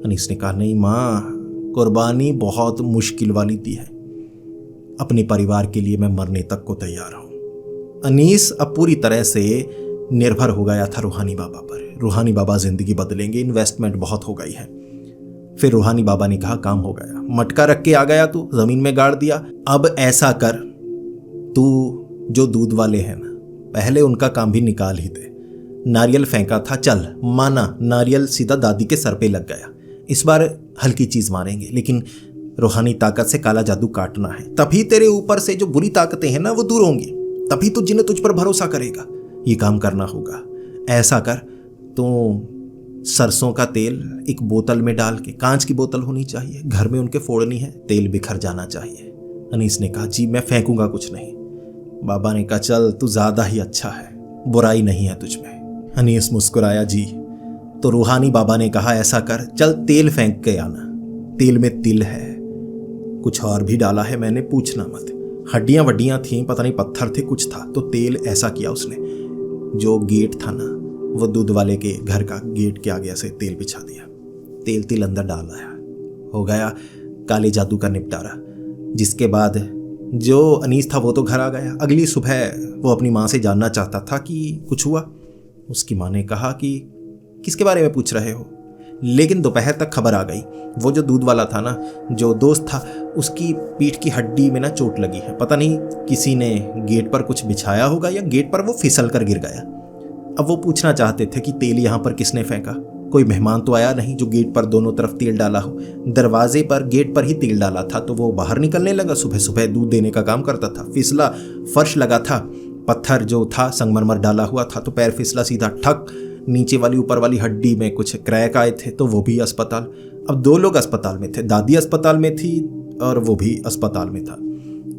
Speaker 1: अनीस ने कहा, नहीं माँ, कुर्बानी बहुत मुश्किल वाली दी है, अपने परिवार के लिए मैं मरने तक को तैयार हूं। अनीस अब पूरी तरह से निर्भर हो गया था रूहानी बाबा पर। रूहानी बाबा जिंदगी बदलेंगे, इन्वेस्टमेंट बहुत हो गई है। फिर रूहानी बाबा ने कहा, काम हो गया, मटका रख के आ गया तू, जमीन में गाड़ दिया। अब ऐसा कर, तू जो दूध वाले हैं ना, पहले उनका काम भी निकाल ही दे। नारियल फेंका था, चल माना, नारियल सीधा दादी के सर पे लग गया। इस बार हल्की चीज मारेंगे, लेकिन रूहानी ताकत से काला जादू काटना है, तभी तेरे ऊपर से जो बुरी ताकतें हैं ना वो दूर होंगी, तभी तो जिन्हें तुझ पर भरोसा करेगा। ये काम करना होगा। ऐसा कर, तो सरसों का तेल एक बोतल में डाल के, कांच की बोतल होनी चाहिए, घर में उनके फोड़नी है, तेल बिखर जाना चाहिए। अनीस ने कहा, जी मैं फेंकूंगा कुछ नहीं। बाबा ने कहा, चल तू ज्यादा ही अच्छा है, बुराई नहीं है तुझ में। अनीस मुस्कुराया, जी। तो रूहानी बाबा ने कहा, ऐसा कर, चल तेल फेंक के आना, तेल में तिल है, कुछ और भी डाला है मैंने, पूछना मत। हड्डियां वड्डियां थीं, पता नहीं पत्थर थे, कुछ था। तो तेल ऐसा किया उसने, जो गेट था ना, वो दूध वाले के घर का गेट के आगे ऐसे तेल बिछा दिया, तेल तिल अंदर डाल आया। हो गया काले जादू का निपटारा। जिसके बाद जो अनीस था वो तो घर आ गया। अगली सुबह वो अपनी माँ से जानना चाहता था कि कुछ हुआ। उसकी माँ ने कहा कि किसके बारे में पूछ रहे हो? लेकिन दोपहर तक खबर आ गई, वो जो दूध वाला था ना, जो दोस्त था, उसकी पीठ की हड्डी में ना चोट लगी है। पता नहीं किसी ने गेट पर कुछ बिछाया होगा या गेट पर वो फिसल कर गिर गया। अब वो पूछना चाहते थे कि तेल यहाँ पर किसने फेंका। कोई मेहमान तो आया नहीं जो गेट पर दोनों तरफ तेल डाला हो। दरवाजे पर, गेट पर ही तेल डाला था, तो वो बाहर निकलने लगा। सुबह सुबह दूध देने का काम करता था। फिसला, फर्श लगा था, पत्थर जो था संगमरमर डाला हुआ था, तो पैर फिसला, सीधा ठक नीचे वाली ऊपर वाली हड्डी में कुछ क्रैक आए थे, तो वो भी अस्पताल। अब 2 लोग अस्पताल में थे, दादी अस्पताल में थी और वो भी अस्पताल में था।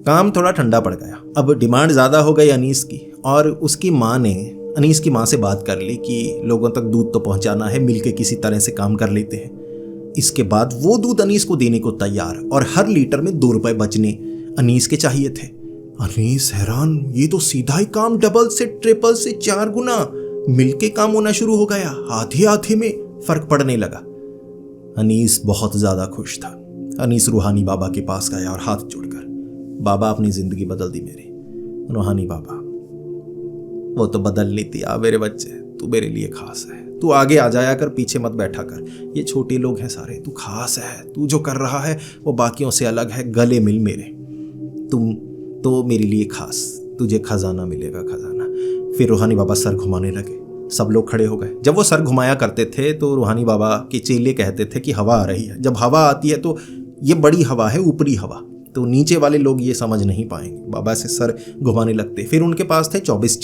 Speaker 1: काम थोड़ा ठंडा पड़ गया। अब डिमांड ज़्यादा हो गई अनीस की, और उसकी माँ ने अनीस की माँ से बात कर ली कि लोगों तक दूध तो पहुंचाना है, मिलके किसी तरह से काम कर लेते हैं। इसके बाद वो दूध अनीस को देने को तैयार, और हर लीटर में 2 रुपए बचने अनीस के चाहिए थे। अनीस हैरान, ये तो सीधा ही काम डबल से ट्रिपल से 4 गुना मिलके काम होना शुरू हो गया। आधे आधे में फर्क पड़ने लगा। अनीस बहुत ज्यादा खुश था। अनीस रूहानी बाबा के पास गया और हाथ जोड़कर, बाबा अपनी जिंदगी बदल दी मेरी। रूहानी बाबा, वो तो बदलनी थी मेरे बच्चे, तू मेरे लिए खास है, तू आगे आ जाया कर, पीछे मत बैठा कर। ये छोटे लोग हैं सारे, तू खास है, तू जो कर रहा है वो बाकियों से अलग है। गले मिल मेरे, तुम तो मेरे लिए खास, तुझे खजाना मिलेगा, खजाना। फिर रूहानी बाबा सर घुमाने लगे। सब लोग खड़े हो गए। जब वो सर घुमाया करते थे तो रूहानी बाबा के चेले कहते थे कि हवा आ रही है। जब हवा आती है तो ये बड़ी हवा है, ऊपरी हवा, तो नीचे वाले लोग ये समझ नहीं पाएंगे। बाबा से सर घुमाने लगते। फिर उनके पास थे 24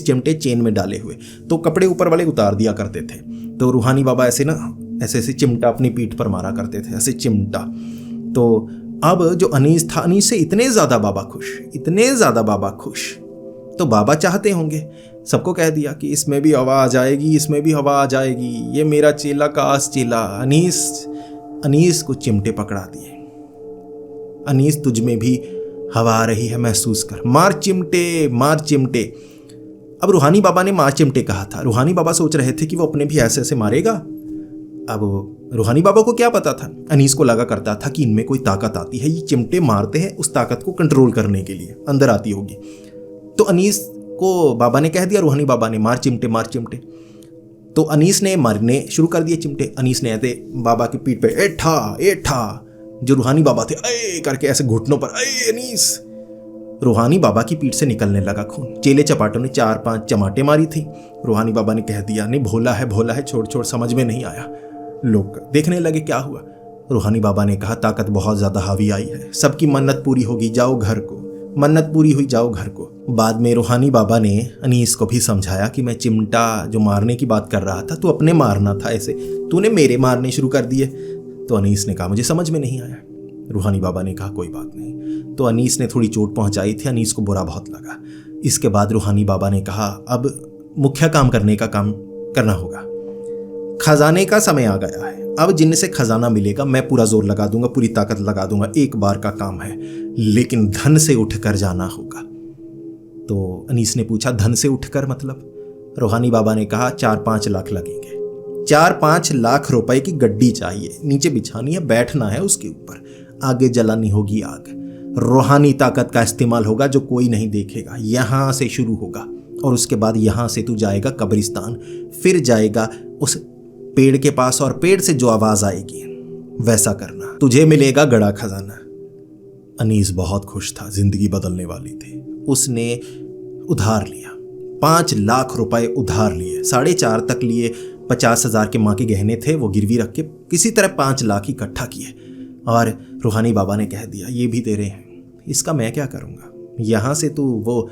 Speaker 1: चिमटे चेन में डाले हुए, तो कपड़े ऊपर वाले उतार दिया करते थे। तो रूहानी बाबा ऐसे ऐसे चिमटा अपनी पीठ पर मारा करते थे, ऐसे चिमटा। तो अब जो अनीस था, अनीस से इतने ज़्यादा बाबा खुश। तो बाबा चाहते होंगे, सबको कह दिया कि इसमें भी हवा आ जाएगी, इसमें भी हवा आ जाएगी, ये मेरा चेला काश चेला। अनीस को चिमटे पकड़ा दिए। अनीस, तुझ में भी हवा आ रही है, महसूस कर, मार चिमटे। अब रूहानी बाबा ने मार चिमटे कहा था। रूहानी बाबा सोच रहे थे कि वो अपने भी ऐसे ऐसे मारेगा। अब रूहानी बाबा को क्या पता था, अनीस को लगा करता था कि इनमें कोई ताकत आती है, ये चिमटे मारते हैं, उस ताकत को कंट्रोल करने के लिए अंदर आती होगी। तो अनीस को बाबा ने कह दिया, रूहानी बाबा ने, मार चिमटे। तो अनीस ने मारने शुरू कर दिए चिमटे। अनीस ने ऐसे बाबा की पीठ पे एठा, जो रूहानी बाबा थे ए करके ऐसे घुटनों पर अनीस। रूहानी बाबा की पीठ से निकलने लगा खून। चेले चपाटों ने 4-5 चमाटे मारी थी। रूहानी बाबा ने कह दिया, नहीं भोला है, छोड़, समझ में नहीं आया। लोग देखने लगे क्या हुआ। रूहानी बाबा ने कहा, ताकत बहुत ज्यादा हावी आई है, सबकी मन्नत पूरी होगी, जाओ घर को। मन्नत पूरी हुई, जाओ घर को। बाद में रूहानी बाबा ने अनीस को भी समझाया कि मैं चिमटा जो मारने की बात कर रहा था, तू अपने मारना था, ऐसे तूने मेरे मारने शुरू कर दिए। तो अनीस ने कहा, मुझे समझ में नहीं आया। रूहानी बाबा ने कहा, कोई बात नहीं। तो अनीस ने थोड़ी चोट पहुंचाई थी, अनीस को बुरा बहुत लगा। इसके बाद रूहानी बाबा ने कहा, अब मुख्य काम करना होगा, खजाने का समय आ गया है। अब जिनसे खजाना मिलेगा मैं पूरा जोर लगा दूंगा, पूरी ताकत लगा दूंगा, एक बार का काम है, लेकिन धन से उठकर जाना होगा। तो अनीस ने पूछा, धन से उठकर मतलब? रूहानी बाबा ने कहा, 4-5 लाख लगेंगे। 4-5 लाख रुपए की गड्डी चाहिए, नीचे बिछानी है, बैठना है उसके ऊपर, आगे जलानी होगी आग। रूहानी ताकत का इस्तेमाल होगा जो कोई नहीं देखेगा। यहां से शुरू होगा और उसके बाद यहां से तू जाएगा कब्रिस्तान, फिर जाएगा उस पेड़ के पास, और पेड़ से जो आवाज आएगी वैसा करना, तुझे मिलेगा गड़ा खजाना। अनीस बहुत खुश था, जिंदगी बदलने वाली थी। उसने उधार लिया, 5 लाख रुपए उधार लिए, 4.5 तक लिए, 50,000 के माँ के गहने थे, वो गिरवी रख के किसी तरह 5 लाख इकट्ठा किए। और रूहानी बाबा ने कह दिया, ये भी तेरे हैं, इसका मैं क्या करूँगा, यहाँ से तू वो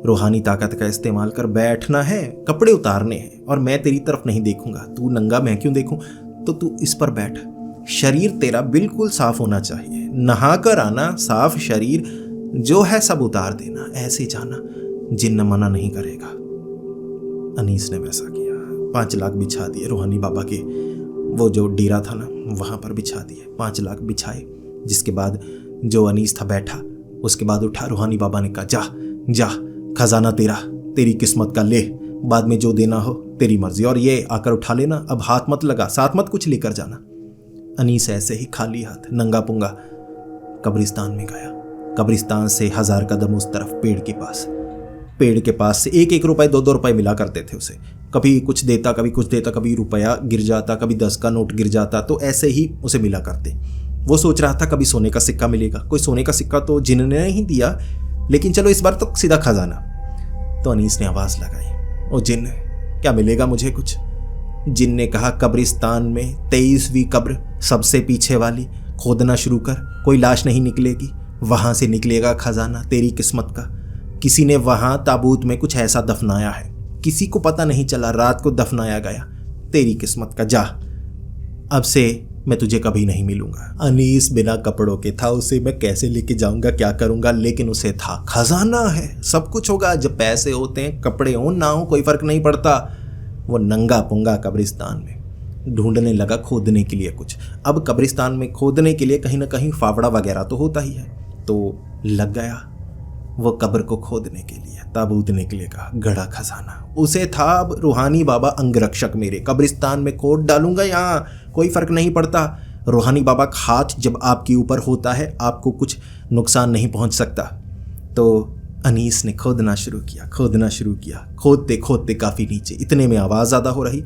Speaker 1: रूहानी ताकत का इस्तेमाल कर, बैठना है, कपड़े उतारने हैं, और मैं तेरी तरफ नहीं देखूंगा, तू नंगा मैं क्यों देखूं, तो तू इस पर बैठ। शरीर तेरा बिल्कुल साफ होना चाहिए, नहा कर आना, साफ शरीर, जो है सब उतार देना, ऐसे जाना, जिन्न मना नहीं करेगा। अनीस ने वैसा किया, 5 लाख बिछा दिए रूहानी बाबा के वो जो डेरा था ना, वहां पर बिछा दिए, 5 लाख बिछाए। जिसके बाद जो अनीस था बैठा, उसके बाद उठा, रूहानी बाबा ने कहा, जा खजाना तेरा, तेरी किस्मत का ले, बाद में जो देना हो तेरी मर्जी, और ये आकर उठा लेना, अब हाथ मत लगा, साथ मत कुछ लेकर जाना। अनीस ऐसे ही खाली हाथ नंगा पुंगा कब्रिस्तान में गया। कब्रिस्तान से 1000 कदम उस तरफ पेड़ के पास से 1-1 रुपए 2-2 रुपए मिला करते थे उसे, कभी कुछ देता, कभी रुपया गिर जाता, कभी 10 का नोट गिर जाता, तो ऐसे ही उसे मिला करते। वो सोच रहा था कभी सोने का सिक्का मिलेगा, कोई सोने का सिक्का तो जिन ने नहीं दिया, लेकिन चलो इस बार तो सीधा खजाना। तो अनीस ने आवाज लगाई, ओ जिन, क्या मिलेगा मुझे कुछ? जिन ने कहा, कब्रिस्तान में 23वीं कब्र सबसे पीछे वाली, खोदना शुरू कर, कोई लाश नहीं निकलेगी, वहां से निकलेगा खजाना तेरी किस्मत का। किसी ने वहां ताबूत में कुछ ऐसा दफनाया है, किसी को पता नहीं चला, रात को दफनाया गया, तेरी किस्मत का, जा, अब से मैं तुझे कभी नहीं मिलूंगा। अनीस बिना कपड़ों के था, उसे मैं कैसे लेके जाऊंगा, क्या करूंगा, लेकिन उसे था खजाना है, सब कुछ होगा, जब पैसे होते हैं, कपड़े हो ना हो कोई फर्क नहीं पड़ता। वो नंगा पुंगा कब्रिस्तान में ढूंढने लगा खोदने के लिए कुछ। अब कब्रिस्तान में खोदने के लिए कहीं ना कहीं फावड़ा वगैरह तो होता ही है, तो लग गया वो कब्र को खोदने के लिए, ताबूत निकलेगा, गड़ा खजाना। उसे था अब रूहानी बाबा अंगरक्षक मेरे, कब्रिस्तान में खोद डालूंगा, यहाँ कोई फर्क नहीं पड़ता। रूहानी बाबा का हाथ जब आपके ऊपर होता है, आपको कुछ नुकसान नहीं पहुंच सकता। तो अनीस ने खोदना शुरू किया, खोदते खोदते काफ़ी नीचे, इतने में आवाज़ ज़्यादा हो रही।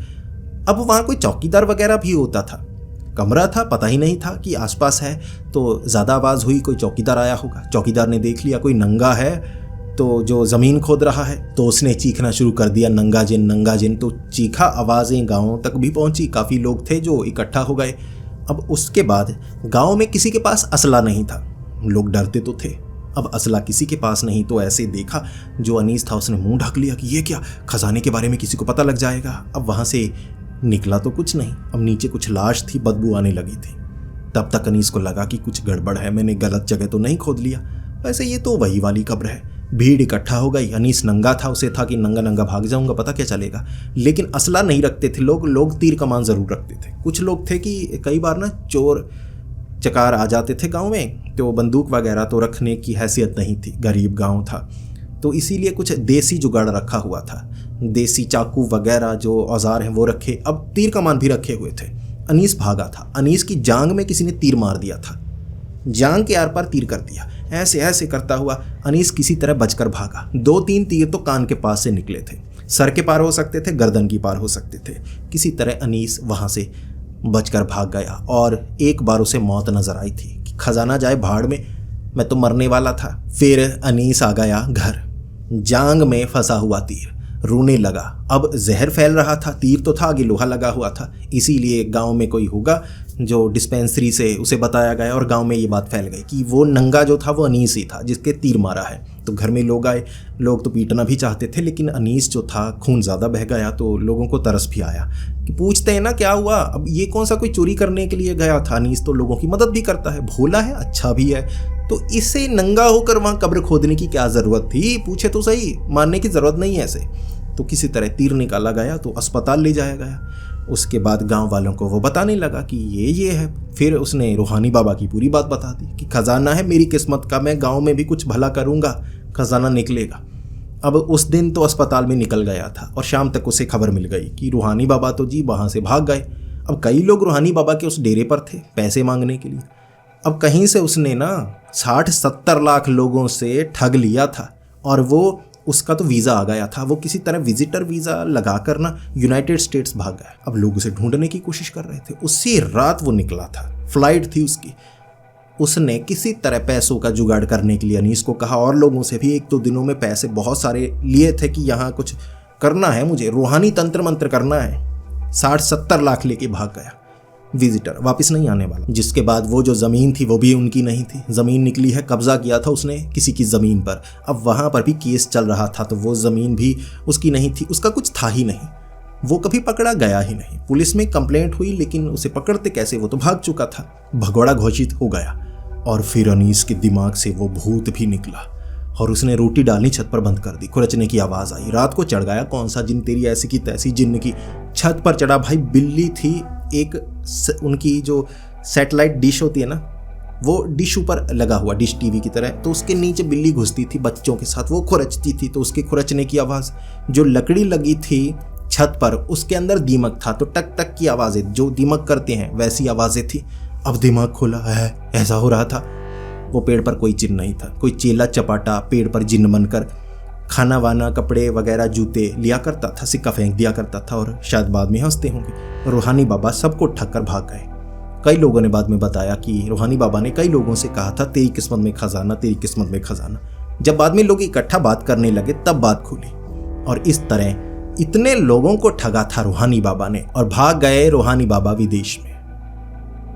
Speaker 1: अब वहाँ कोई चौकीदार वगैरह भी होता था, कमरा था, पता ही नहीं था कि आसपास है, तो ज़्यादा आवाज़ हुई, कोई चौकीदार आया होगा। चौकीदार ने देख लिया कोई नंगा है, तो जो ज़मीन खोद रहा है तो उसने चीखना शुरू कर दिया, नंगा जिन नंगा जिन। तो चीखा, आवाज़ें गाँव तक भी पहुँची, काफ़ी लोग थे जो इकट्ठा हो गए। अब उसके बाद गाँव में किसी के पास असला नहीं था, लोग डरते तो थे। अब असला किसी के पास नहीं तो ऐसे देखा, जो अनीस था उसने मुंह ढक लिया कि ये क्या, खजाने के बारे में किसी को पता लग जाएगा। अब वहाँ से निकला तो कुछ नहीं, अब नीचे कुछ लाश थी, बदबू आने लगी थी। तब तक अनीस को लगा कि कुछ गड़बड़ है, मैंने गलत जगह तो नहीं खोद लिया, वैसे ये तो वही वाली कब्र है। भीड़ इकट्ठा हो गई। अनीस नंगा था, उसे था कि नंगा नंगा भाग जाऊंगा, पता क्या चलेगा। लेकिन असला नहीं रखते थे लोग तीर कमान ज़रूर रखते थे। कुछ लोग थे कि कई बार ना चोर चकार आ जाते थे गांव में, तो बंदूक वगैरह तो रखने की हैसियत नहीं थी, गरीब गांव था, तो इसीलिए कुछ देसी जुगाड़ रखा हुआ था। देसी चाकू वगैरह जो औजार हैं वो रखे, अब तीर कमान भी रखे हुए थे। अनीस भागा था, अनीस की जांग में किसी ने तीर मार दिया था, जांग के आर पार तीर कर दिया। ऐसे ऐसे करता हुआ अनीस किसी तरह बचकर भागा। 2-3 तीर तो कान के पास से निकले थे, सर के पार हो सकते थे, गर्दन की पार हो सकते थे। किसी तरह अनीस वहाँ से बचकर भाग गया और एक बार उसे मौत नजर आई थी कि खजाना जाए भाड़ में, मैं तो मरने वाला था। फिर अनीस आ गया घर, जांग में फंसा हुआ तीर, रोने लगा। अब जहर फैल रहा था, तीर तो था, आगे लोहा लगा हुआ था, इसीलिए गांव में कोई होगा जो डिस्पेंसरी से उसे बताया गया और गांव में ये बात फैल गई कि वो नंगा जो था वो अनीस ही था जिसके तीर मारा है। तो घर में लोग आए, लोग तो पीटना भी चाहते थे, लेकिन अनीस जो था खून ज़्यादा बह गया तो लोगों को तरस भी आया कि पूछते हैं ना क्या हुआ, अब ये कौन सा कोई चोरी करने के लिए गया था, अनीस तो लोगों की मदद भी करता है, भोला है, अच्छा भी है, तो इससे नंगा होकर वहाँ कब्र खोदने की क्या ज़रूरत थी, पूछे तो सही, मानने की ज़रूरत नहीं है ऐसे। तो किसी तरह तीर निकाला गया तो अस्पताल ले जाया गया। उसके बाद गांव वालों को वो बताने लगा कि ये है। फिर उसने रूहानी बाबा की पूरी बात बता दी कि खजाना है मेरी किस्मत का, मैं गांव में भी कुछ भला करूंगा, खजाना निकलेगा। अब उस दिन तो अस्पताल में निकल गया था और शाम तक उसे खबर मिल गई कि रूहानी बाबा तो जी वहाँ से भाग गए। अब कई लोग रूहानी बाबा के उस डेरे पर थे पैसे मांगने के लिए। अब कहीं से उसने ना 60-70 लाख लोगों से ठग लिया था और वो उसका तो वीज़ा आ गया था, वो किसी तरह विजिटर वीज़ा लगाकर ना यूनाइटेड स्टेट्स भाग गया। अब लोग उसे ढूंढने की कोशिश कर रहे थे। उसी रात वो निकला था, फ्लाइट थी उसकी। उसने किसी तरह पैसों का जुगाड़ करने के लिए अनीस को कहा और लोगों से भी 1-2 दिनों में पैसे बहुत सारे लिए थे कि यहाँ कुछ करना है, मुझे रूहानी तंत्र मंत्र करना है। 60-70 लाख लेके भाग गया। विजिटर वापस नहीं आने वाला। जिसके बाद वो जो ज़मीन थी वो भी उनकी नहीं थी, ज़मीन निकली है, कब्जा किया था उसने किसी की ज़मीन पर। अब वहाँ पर भी केस चल रहा था तो वो ज़मीन भी उसकी नहीं थी, उसका कुछ था ही नहीं, वो कभी पकड़ा गया ही नहीं। पुलिस में कंप्लेंट हुई लेकिन उसे पकड़ते कैसे, वो तो भाग चुका था, भगोड़ा घोषित हो गया। और फिर अनीस के दिमाग से वो भूत भी निकला और उसने रोटी डालनी छत पर बंद कर दी। खुरचने की आवाज़ आई, रात को चढ़ गया कौन सा जिन, तेरी ऐसी की तैसी जिन्न की। छत पर चढ़ा भाई, बिल्ली थी एक, उनकी जो सैटेलाइट डिश होती है ना, वो डिश ऊपर लगा हुआ, डिश टीवी की तरह, तो उसके नीचे बिल्ली घुसती थी बच्चों के साथ, वो खुरचती थी तो उसके खुरचने की आवाज़। जो लकड़ी लगी थी छत पर उसके अंदर दीमक था तो टक टक की आवाज़ें जो दीमक करते हैं वैसी आवाज़ें थी। अब दिमाग खोला है, ऐसा हो रहा था। वो पेड़ पर कोई जिन नहीं था, कोई चेला चपाटा पेड़ पर जिन बनकर खाना वाना कपड़े वगैरह जूते लिया करता था, सिक्का फेंक दिया करता था और शायद बाद में हंसते होंगे। रूहानी बाबा सबको ठग कर भाग गए। कई लोगों ने बाद में बताया कि रूहानी बाबा ने कई लोगों से कहा था तेरी किस्मत में खजाना, तेरी किस्मत में खजाना। जब बाद में लोग इकट्ठा बात करने लगे तब बात खुली और इस तरह इतने लोगों को ठगा था रूहानी बाबा ने और भाग गए रूहानी बाबा विदेश में।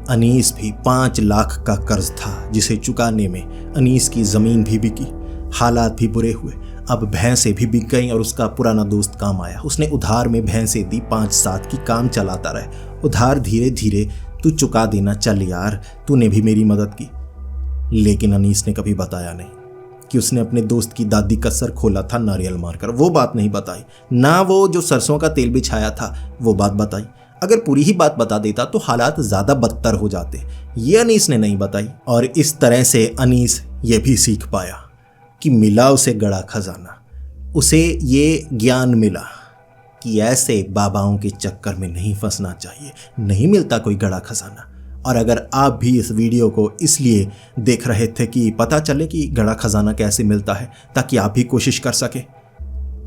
Speaker 1: अनीस भी 5 लाख का कर्ज था जिसे चुकाने में अनीस की ज़मीन भी बिकी, हालात भी बुरे हुए। अब भैंसें भी बिक गईं और उसका पुराना दोस्त काम आया, उसने उधार में भैंसें दी 5-7 की, काम चलाता रहे, उधार धीरे धीरे तू चुका देना, चल यार तूने भी मेरी मदद की। लेकिन अनीस ने कभी बताया नहीं कि उसने अपने दोस्त की दादी का सर खोला था नारियल मारकर, वो बात नहीं बताई। ना वो जो सरसों का तेल बिछाया था वो बात बताई। अगर पूरी ही बात बता देता तो हालात ज़्यादा बदतर हो जाते, ये अनीस ने नहीं बताई। और इस तरह से अनीस ये भी सीख पाया कि मिला उसे गड़ा खजाना, उसे ये ज्ञान मिला कि ऐसे बाबाओं के चक्कर में नहीं फंसना चाहिए, नहीं मिलता कोई गड़ा खजाना। और अगर आप भी इस वीडियो को इसलिए देख रहे थे कि पता चले कि गड़ा खजाना कैसे मिलता है ताकि आप भी कोशिश कर सकें,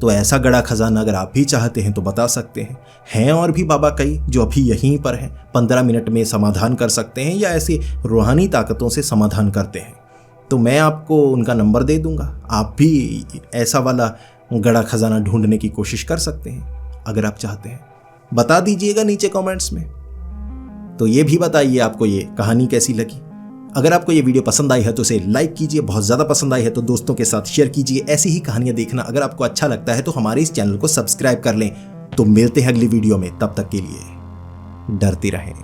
Speaker 1: तो ऐसा गड़ा खजाना अगर आप भी चाहते हैं तो बता सकते हैं और भी बाबा कई जो अभी यहीं पर हैं, 15 मिनट में समाधान कर सकते हैं या ऐसी रूहानी ताकतों से समाधान करते हैं। तो मैं आपको उनका नंबर दे दूंगा। आप भी ऐसा वाला गड़ा खजाना ढूंढने की कोशिश कर सकते हैं अगर आप चाहते हैं। बता दीजिएगा नीचे कमेंट्स में। तो ये भी बताइए आपको ये कहानी कैसी लगी। अगर आपको ये वीडियो पसंद आई है तो इसे लाइक कीजिए, बहुत ज़्यादा पसंद आई है तो दोस्तों के साथ शेयर कीजिए। ऐसी ही कहानियां देखना अगर आपको अच्छा लगता है तो हमारे इस चैनल को सब्सक्राइब कर लें। तो मिलते हैं अगली वीडियो में, तब तक के लिए डरते रहें।